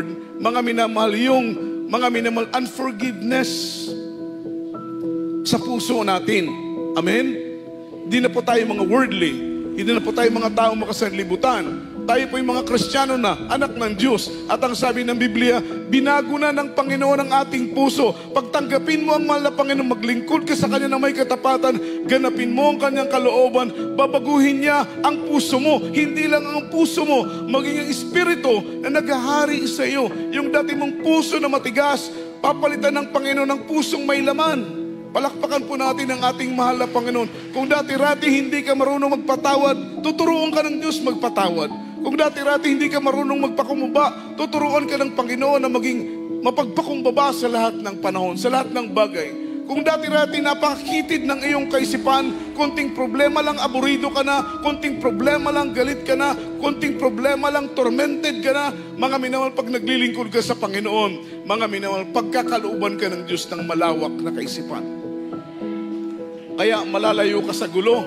Lord, mga minamahal, yung mga minamahal, unforgiveness sa puso natin. Amen? Hindi na po tayo mga worldly. Hindi na po tayo mga taong makasanlibutan. Tayo po yung mga Kristiyano na, anak ng Diyos. At ang sabi ng Biblia, binago na ng Panginoon ang ating puso. Pagtanggapin mo ang mahal na Panginoon, maglingkod ka sa Kanya na may katapatan, ganapin mo ang Kanyang kalooban, babaguhin niya ang puso mo. Hindi lang ang puso mo, maging ang Espiritu na naghahari sa iyo. Yung dati mong puso na matigas, papalitan ng Panginoon ng pusong may laman. Palakpakan po natin ang ating mahal na Panginoon. Kung dati-rati hindi ka marunong magpatawad, tuturuan ka ng Diyos magpatawad. Kung dati-rati hindi ka marunong magpakumbaba, tuturuan ka ng Panginoon na maging mapagpakumbaba sa lahat ng panahon, sa lahat ng bagay. Kung dati-rati napakakitid ng iyong kaisipan, konting problema lang aburido ka na, konting problema lang galit ka na, konting problema lang tormented ka na, mga minamahal, pag naglilingkod ka sa Panginoon, mga minamahal, pagkakalooban ka ng Diyos ng malawak na kaisipan. Kaya malalayo ka sa gulo.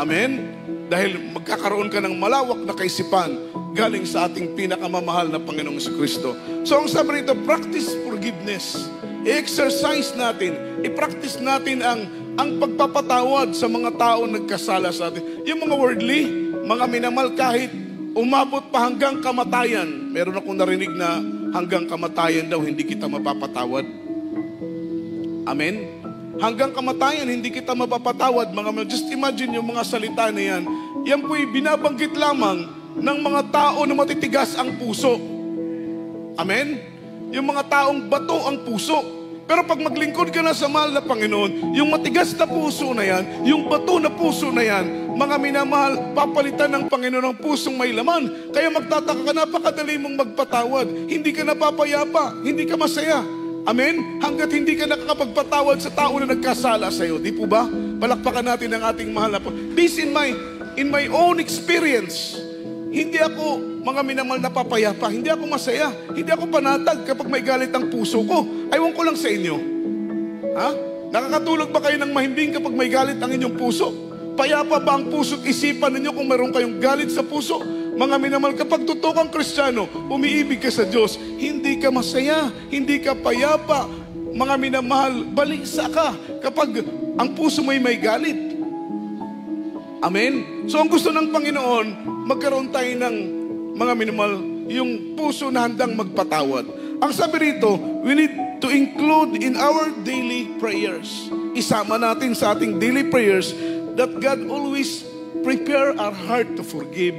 Amen? Dahil magkakaroon ka ng malawak na kaisipan galing sa ating pinakamamahal na Panginoong Kristo. So ang sabi rito, practice forgiveness. I-exercise natin, i-practice natin ang pagpapatawad sa mga tao nagkasala sa atin. Yung mga worldly, mga minamahal, kahit umabot pa hanggang kamatayan. Meron akong narinig na hanggang kamatayan daw hindi kita mapapatawad. Amen? Hanggang kamatayan, hindi kita mapapatawad. Just imagine yung mga salita na yan. Yan po'y binabanggit lamang ng mga tao na matitigas ang puso. Amen? Yung mga taong bato ang puso. Pero pag maglingkod ka na sa mahal na Panginoon, yung matigas na puso na yan, yung bato na puso na yan, mga minamahal, papalitan ng Panginoon ang pusong may laman. Kaya magtataka ka, napakadali mong magpatawad. Hindi ka napapayapa, hindi ka masaya. Amen? Hanggat hindi ka nakakapagpatawad sa tao na nagkasala sa iyo. Di po ba? Palakpakan natin ang ating mahal na Panginoon. This in my own experience, hindi ako, mga minamahal, napapayapa. Hindi ako masaya. Hindi ako panatag kapag may galit ang puso ko. Aywan ko lang sa inyo. Ha? Nakakatulog ba kayo ng mahimbing kapag may galit ang inyong puso? Payapa ba ang puso at isipan ninyo kung meron kayong galit sa puso? Mga minamahal, kapag totoo kang Kristiyano, umiibig ka sa Diyos, hindi ka masaya, hindi ka payapa. Mga minamahal, balisa ka kapag ang puso mo'y may galit. Amen? So ang gusto ng Panginoon, magkaroon tayo ng mga minamahal, yung puso na handang magpatawad. Ang sabi rito, we need to include in our daily prayers. Isama natin sa ating daily prayers that God always prepare our heart to forgive.